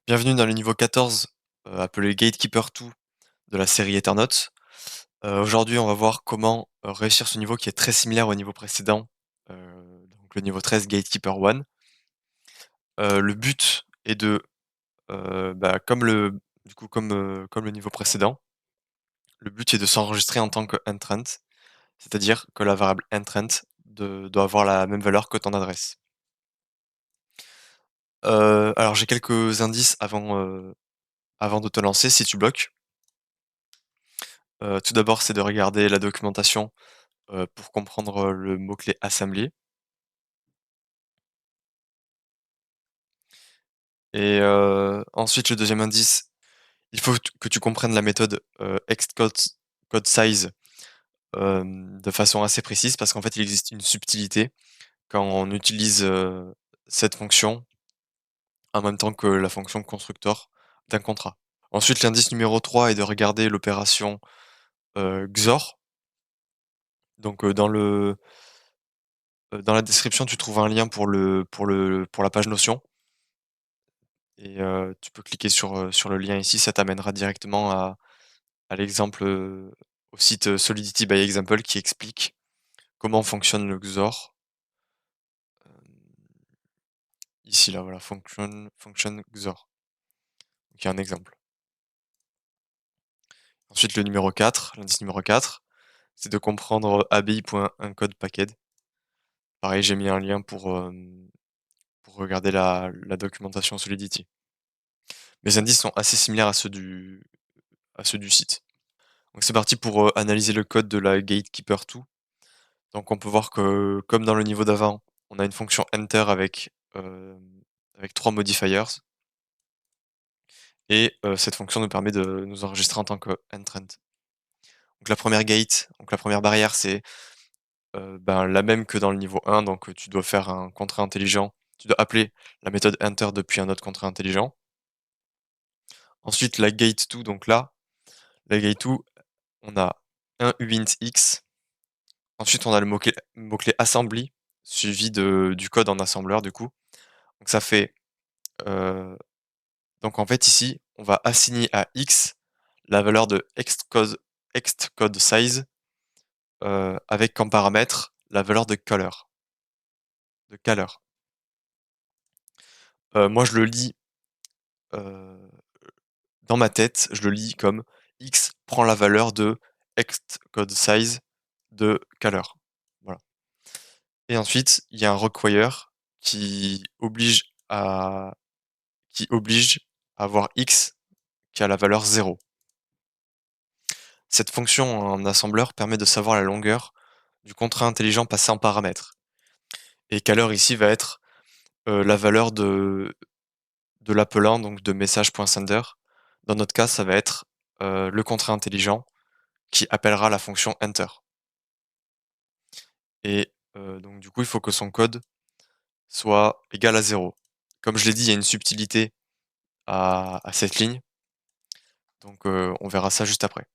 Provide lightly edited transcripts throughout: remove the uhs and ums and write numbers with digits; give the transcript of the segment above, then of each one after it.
Bienvenue dans le niveau 14, appelé Gatekeeper 2 de la série Eternauts. Aujourd'hui, on va voir comment, réussir ce niveau qui est très similaire au niveau précédent, donc le niveau 13 Gatekeeper 1. Le but est de, comme le niveau précédent, le but est de s'enregistrer en tant qu'entrant, c'est-à-dire que la variable entrant doit avoir la même valeur que ton adresse. Alors j'ai quelques indices avant de te lancer si tu bloques. Tout d'abord, c'est de regarder la documentation pour comprendre, le mot-clé assembly et ensuite le deuxième indice, il faut que tu comprennes la méthode, code size, de façon assez précise parce qu'en fait, il existe une subtilité quand on utilise, cette fonction en même temps que la fonction constructor d'un contrat. Ensuite, l'indice numéro 3 est de regarder l'opération, XOR. Donc, dans la description, tu trouves un lien pour la page Notion. Et tu peux cliquer sur le lien ici, ça t'amènera directement à l'exemple, au site, Solidity by Example qui explique comment fonctionne le XOR. Ici là, voilà, function XOR. Donc il y a un exemple. Ensuite le numéro 4, l'indice numéro 4, c'est de comprendre abi.uncodepacked. Pareil, j'ai mis un lien pour regarder la documentation Solidity. Mes indices sont assez similaires à ceux du site. Donc c'est parti pour, analyser le code de la Gatekeeper 2. Donc on peut voir que, comme dans le niveau d'avant, on a une fonction enter avec 3 modifiers et cette fonction nous permet de nous enregistrer en tant qu'entrant. Donc la première gate, donc la première barrière, c'est, la même que dans le niveau 1, donc tu dois faire un contrat intelligent. Tu dois appeler la méthode enter depuis un autre contrat intelligent. Ensuite la gate 2, donc là, la gate 2, on a un uint x. Ensuite on a le mot-clé assembly suivi du code en assembleur du coup. Donc ça fait, heu donc en fait ici, on va assigner à X la valeur de extcode size, avec comme paramètre la valeur de color. Moi je le lis, heu, dans ma tête, je le lis comme X prend la valeur de extcode size de color. Voilà. Et ensuite, il y a un require qui oblige à avoir X qui a la valeur 0. Cette fonction en assembleur permet de savoir la longueur du contrat intelligent passé en paramètres. Et color ici va être, la valeur de l'appelant, donc de message.sender. Dans notre cas, ça va être, le contrat intelligent qui appellera la fonction enter. Et donc du coup, il faut que son code soit égal à 0. Comme je l'ai dit, il y a une subtilité à cette ligne, donc on verra ça juste après.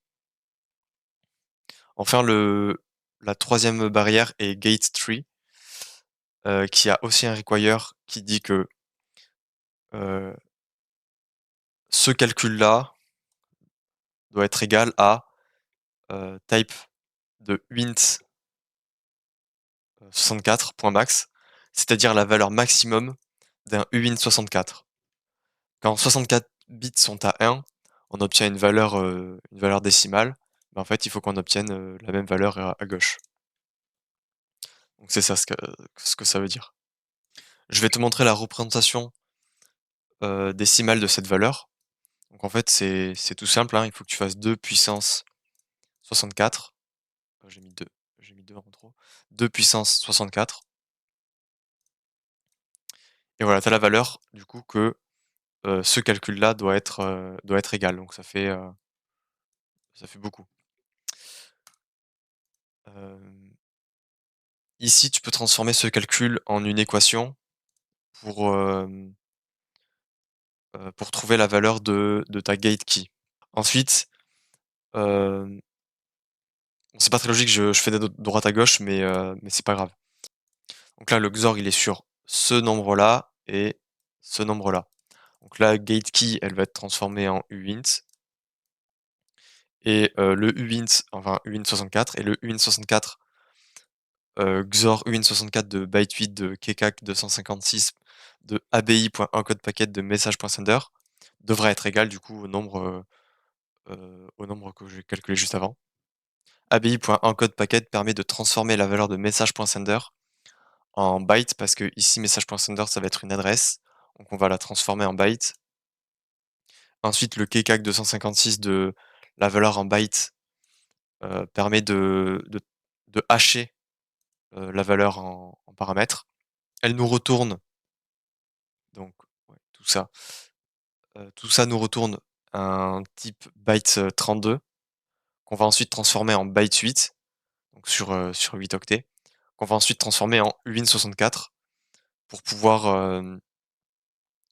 Enfin, la troisième barrière est gate 3, qui a aussi un require qui dit que, heu, ce calcul-là doit être égal à, type de int 64 point max, c'est-à-dire la valeur maximum d'un uint 64. Quand 64 bits sont à 1, on obtient une valeur décimale, mais en fait, il faut qu'on obtienne, la même valeur à gauche. Donc c'est ça ce que ça veut dire. Je vais te montrer la représentation, décimale de cette valeur. Donc en fait, c'est tout simple, hein, il faut que tu fasses 2 puissance 64. J'ai mis 2 en trop. 2 puissance 64 et voilà, tu as la valeur du coup que, ce calcul-là doit être égal, donc ça fait beaucoup. Hem, Ici, tu peux transformer ce calcul en une équation pour, pour trouver la valeur de ta gate key. Ensuite, hem, bon, c'est pas très logique, je fais de droite à gauche, mais c'est pas grave. Donc là, le XOR, il est sur ce nombre-là et ce nombre-là. Donc la gate key, elle va être transformée en uint. Et le uint, enfin uint64 et le uint64 XOR uint64 de byte 8 de kcac 256 de abi.encode_packet de message.sender devrait être égal du coup au nombre que j'ai calculé juste avant. abi.encode_packet permet de transformer la valeur de message.sender en byte parce que ici message.sender ça va être une adresse, donc on va la transformer en byte. Ensuite le kcac 256 de la valeur en byte permet de hacher la valeur en paramètres. Elle nous retourne donc ouais, tout ça nous retourne un type byte 32 qu'on va ensuite transformer en byte 8, donc sur 8 octets, qu'on va ensuite transformer en uint64 pour pouvoir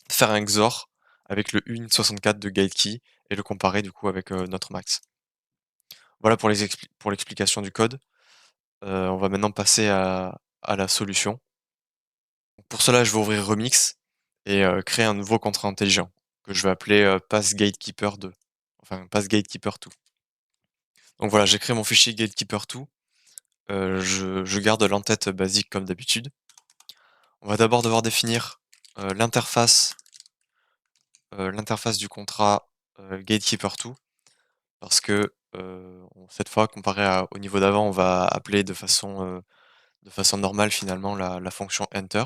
faire un XOR avec le uint64 de GateKey et le comparer du coup avec notre max. Voilà pour l'explication du code. On va maintenant passer à la solution. Pour cela, je vais ouvrir Remix et créer un nouveau contrat intelligent que je vais appeler passGatekeeper2, enfin passGatekeeper2. Donc voilà, j'ai créé mon fichier gatekeeper2. Je garde l'entête basique comme d'habitude. On va d'abord devoir définir l'interface du contrat gatekeeper2 parce que cette fois, au niveau d'avant, on va appeler de façon normale finalement la fonction enter.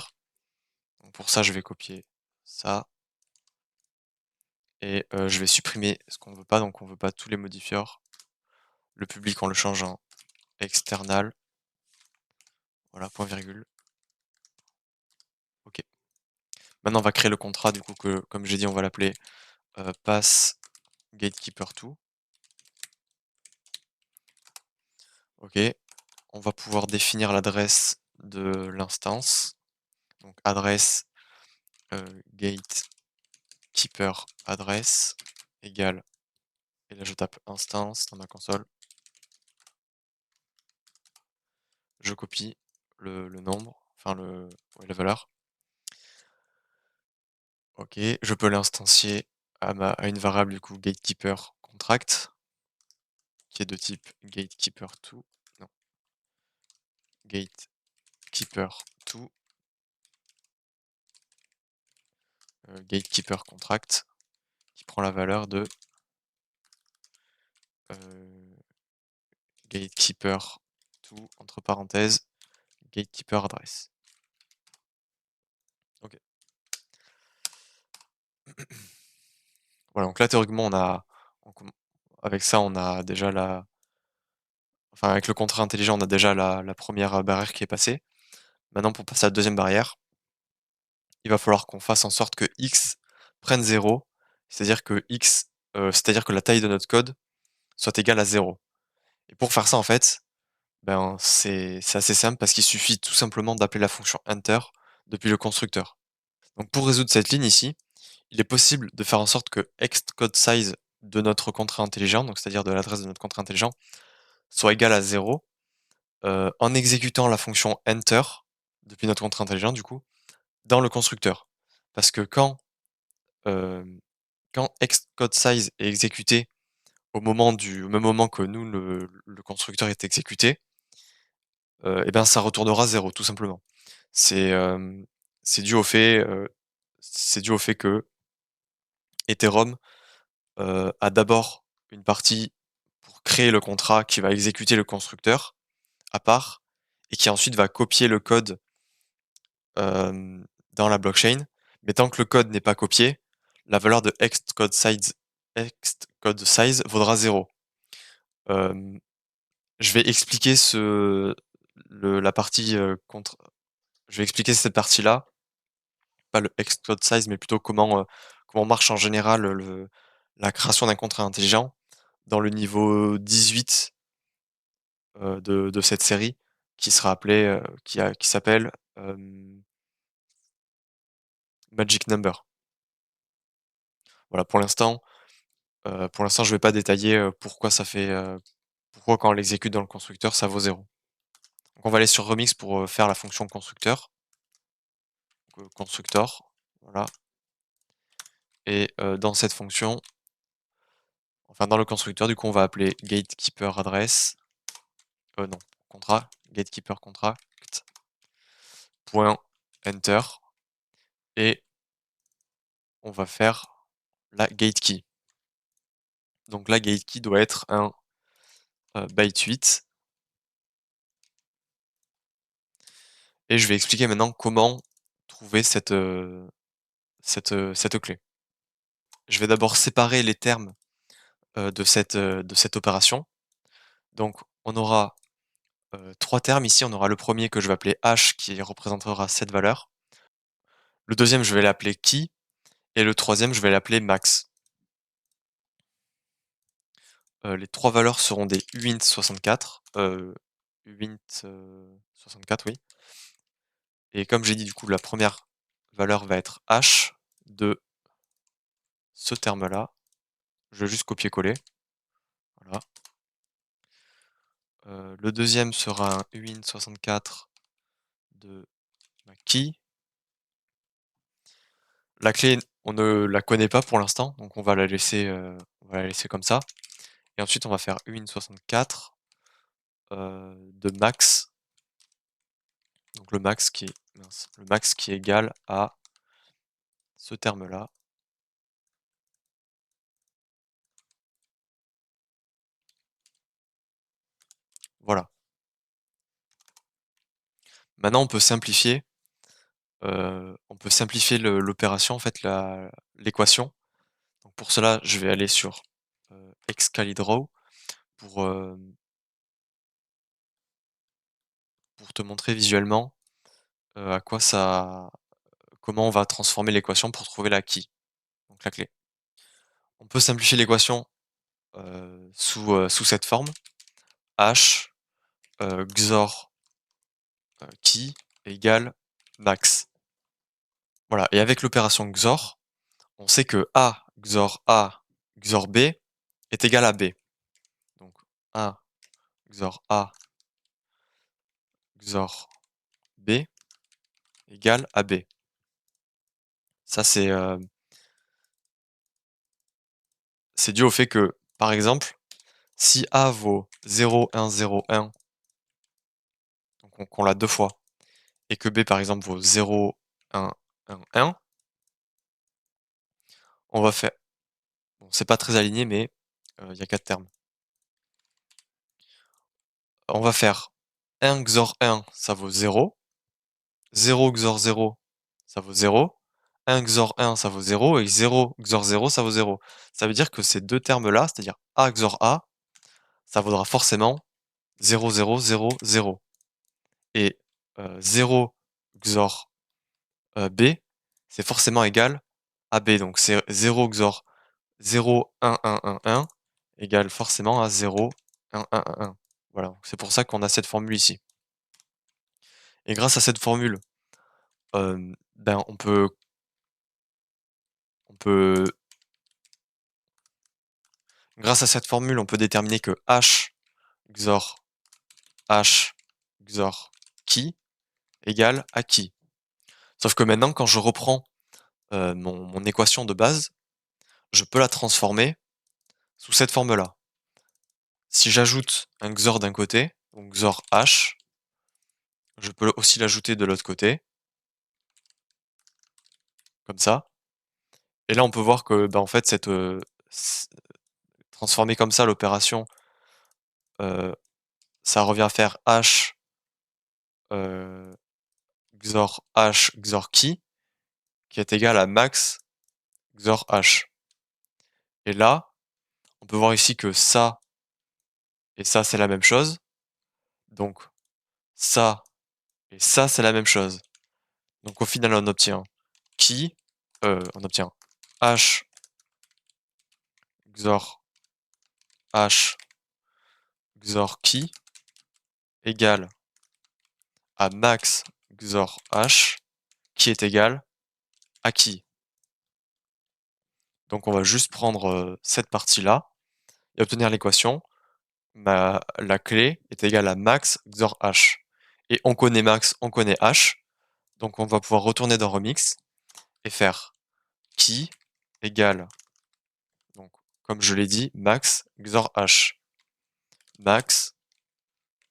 Donc pour ça, je vais copier ça et je vais supprimer ce qu'on veut pas. Donc on veut pas tous les modifiers. Le public, on le change en external. Voilà, point virgule. OK. Maintenant, on va créer le contrat, du coup, que, comme j'ai dit, on va l'appeler pass gatekeeper2. OK. On va pouvoir définir l'adresse de l'instance. Donc, adresse gatekeeper adresse égale, et là je tape instance dans ma console. Je copie le nombre, enfin ouais, la valeur. OK. Je peux l'instancier à une variable, du coup, gatekeeper contract, qui est de type gatekeeper2. Non, gatekeeper2 gatekeeper contract qui prend la valeur de gatekeeper2 entre parenthèses gatekeeper adresse. Ok. Voilà, donc là théoriquement avec ça on a déjà enfin avec le contrat intelligent on a déjà la première barrière qui est passée. Maintenant pour passer à la deuxième barrière, il va falloir qu'on fasse en sorte que x prenne 0, c'est-à-dire que c'est-à-dire que la taille de notre code soit égale à 0. Et pour faire ça en fait, ben c'est assez simple parce qu'il suffit tout simplement d'appeler la fonction enter depuis le constructeur. Donc pour résoudre cette ligne ici, il est possible de faire en sorte que xCodeSize de notre contrat intelligent, donc c'est-à-dire de l'adresse de notre contrat intelligent, soit égal à 0 en exécutant la fonction enter depuis notre contrat intelligent du coup dans le constructeur. Parce que euh, quand xCodeSize est exécuté au même moment que nous le constructeur est exécuté, et ben ça retournera 0 tout simplement. C'est hem, c'est dû au fait, que Ethereum, a d'abord une partie pour créer le contrat qui va exécuter le constructeur à part et qui ensuite va copier le code, dans la blockchain. Mais tant que le code n'est pas copié, la valeur de xCodeSize vaudra 0. Hem, je vais expliquer la partie, je vais expliquer cette partie-là, pas le Xcode size, mais plutôt comment marche en général la création d'un contrat intelligent dans le niveau 18 de cette série qui sera appelé, qui s'appelle Magic Number. Voilà, pour l'instant, je vais pas détailler pourquoi quand on l'exécute dans le constructeur, ça vaut 0. Donc on va aller sur Remix pour faire la fonction constructeur. Donc, constructor, voilà. et dans cette fonction, enfin dans le constructeur, du coup, on va appeler gatekeeper address, non, contrat, gatekeeper contract, point enter, et on va faire la gate key. Donc la gate key doit être un byte 8. Et je vais expliquer maintenant comment trouver cette clé. Je vais d'abord séparer les termes de cette opération. Donc on aura 3 termes ici. On aura le premier que je vais appeler h qui représentera cette valeur. Le deuxième, je vais l'appeler key. Et le troisième, je vais l'appeler max. Les 3 valeurs seront des uint64. Uint64, oui. Et comme j'ai dit, du coup, la première valeur va être h de ce terme-là. Je vais juste copier-coller. Voilà. Le deuxième sera un uint64 de ma key. La clé, on ne la connaît pas pour l'instant, donc on va la laisser comme ça. Et ensuite, on va faire uint64 de max. Donc le max le max qui est égal à ce terme-là. Voilà. Maintenant, on peut simplifier l'opération, en fait, l'équation. Donc pour cela, je vais aller sur xcalidraw pour, euh, pour te montrer visuellement à quoi ça, comment on va transformer l'équation pour trouver la key, donc la clé. On peut simplifier l'équation sous cette forme. H XOR key égale max. Voilà, et avec l'opération XOR, on sait que A XOR A XOR B est égal à B. Donc A XOR A XOR B égale à B. Ça, c'est dû au fait que, par exemple, si A vaut 0, 1, 0, 1, donc qu'on l'a deux fois, et que B, par exemple, vaut 0, 1, 1, 1, on va faire... Bon, c'est pas très aligné, mais il y a 4 termes. On va faire 1 XOR 1, ça vaut 0. 0 XOR 0, ça vaut 0. 1 XOR 1, ça vaut 0. Et 0 XOR 0, ça vaut 0. Ça veut dire que ces deux termes-là, c'est-à-dire A XOR A, ça vaudra forcément 0, 0, 0, 0. Et 0 XOR B, c'est forcément égal à B. Donc c'est 0 XOR 0, 1, 1, 1, 1 égale forcément à 0, 1, 1, 1, 1. Voilà, c'est pour ça qu'on a cette formule ici. Et grâce à cette formule, ben on peut, grâce à cette formule, on peut déterminer que H XOR H XOR key égale à key. Sauf que maintenant, quand je reprends mon équation de base, je peux la transformer sous cette forme-là. Si j'ajoute un XOR d'un côté, donc XOR H, je peux aussi l'ajouter de l'autre côté, comme ça. Et là, on peut voir que, bah, en fait, transformer comme ça l'opération, ça revient à faire H XOR H XOR key, qui est égal à max XOR H. Et là, on peut voir ici que ça et ça, c'est la même chose. Donc, ça et ça, c'est la même chose. Donc, au final, on obtient key, on obtient H XOR H XOR key égale à max XOR H qui est égal à key. Donc, on va juste prendre cette partie-là et obtenir l'équation. La clé est égale à max XOR H. Et on connaît max, on connaît H. Donc, on va pouvoir retourner dans Remix et faire key égale, donc comme je l'ai dit, max XOR h. Max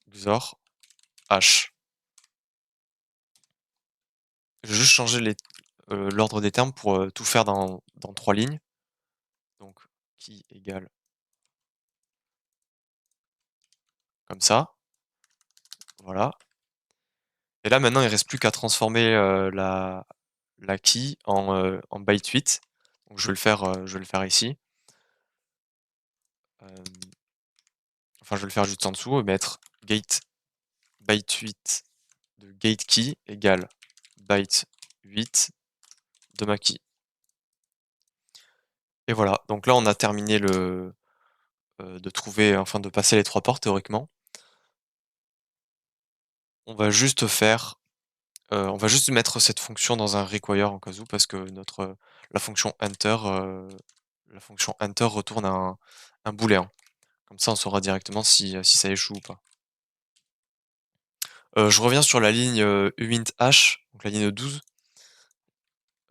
XOR h. Je vais juste changer l'ordre des termes pour tout faire dans 3 lignes. Donc qui égale comme ça, voilà. Et là maintenant il reste plus qu'à transformer la key en byte 8. Donc je vais le faire ici. Enfin je vais le faire juste en dessous, mettre gate byte 8 de gate key égale byte 8 de ma key. Et voilà, donc là on a terminé de trouver, enfin de passer les 3 portes théoriquement. On va juste faire, on va juste mettre cette fonction dans un require en cas où parce que la fonction enter, retourne un booléen. Comme ça on saura directement si ça échoue ou pas. Je reviens sur la ligne, uint h, donc la ligne 12.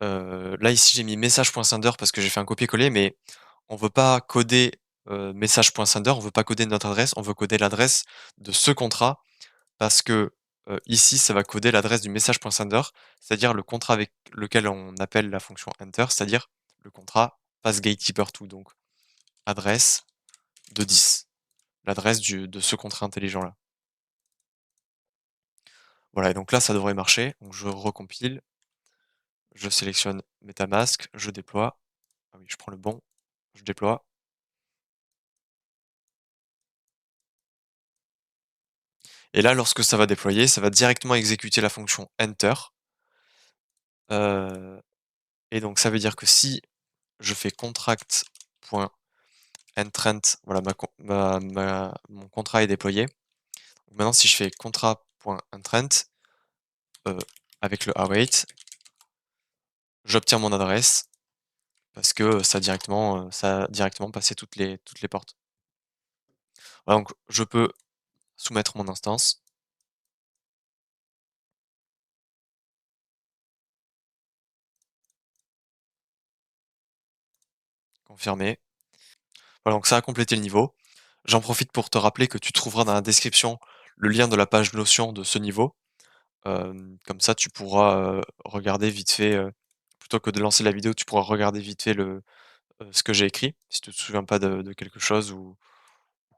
Là ici j'ai mis message.sender parce que j'ai fait un copier-coller, mais on veut pas coder, message.sender, on veut pas coder notre adresse, on veut coder l'adresse de ce contrat parce que, ici ça va coder l'adresse du message.sender, c'est-à-dire le contrat avec lequel on appelle la fonction enter, c'est-à-dire le contrat passGatekeeper2, donc adresse de 10, l'adresse de ce contrat intelligent là. Voilà, et donc là ça devrait marcher, donc je recompile, je sélectionne MetaMask, je déploie. Ah oui, je prends le bon, je déploie. Et là, lorsque ça va déployer, ça va directement exécuter la fonction enter. Heu, et donc ça veut dire que si je fais contract.entrant, voilà mon contrat est déployé. Maintenant si je fais contrat.entrant, heu, avec le await, j'obtiens mon adresse parce que ça a directement passé toutes les portes. Voilà, donc je peux soumettre mon instance, confirmer. Voilà, donc ça a complété le niveau. J'en profite pour te rappeler que tu trouveras dans la description le lien de la page Notion de ce niveau. Comme ça, tu pourras, regarder vite fait, plutôt que de lancer la vidéo, tu pourras regarder vite fait ce que j'ai écrit, si tu te souviens pas de quelque chose ou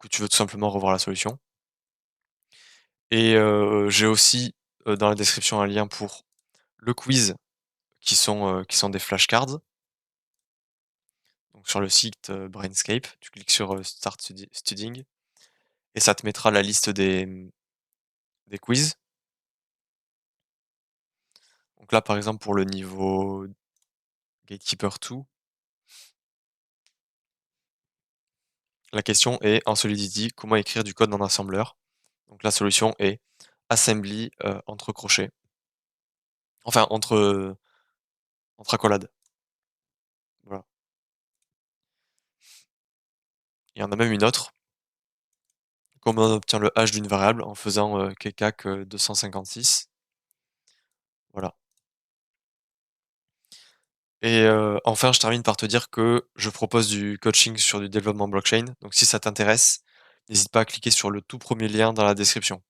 que tu veux tout simplement revoir la solution. Et j'ai aussi, dans la description un lien pour le quiz qui sont des flashcards. Donc sur le site, Brainscape, tu cliques sur, Start Studying et ça te mettra la liste des quiz. Donc là, par exemple, pour le niveau Gatekeeper 2, la question est en Solidity, comment écrire du code en assembleur? Donc la solution est assembly, entre crochets. Enfin entre accolades. Voilà. Il y en a même une autre. Comment on obtient le hash d'une variable en faisant, kecak, 256. Voilà. Et enfin, je termine par te dire que je propose du coaching sur du développement blockchain. Donc si ça t'intéresse, n'hésite pas à cliquer sur le tout premier lien dans la description.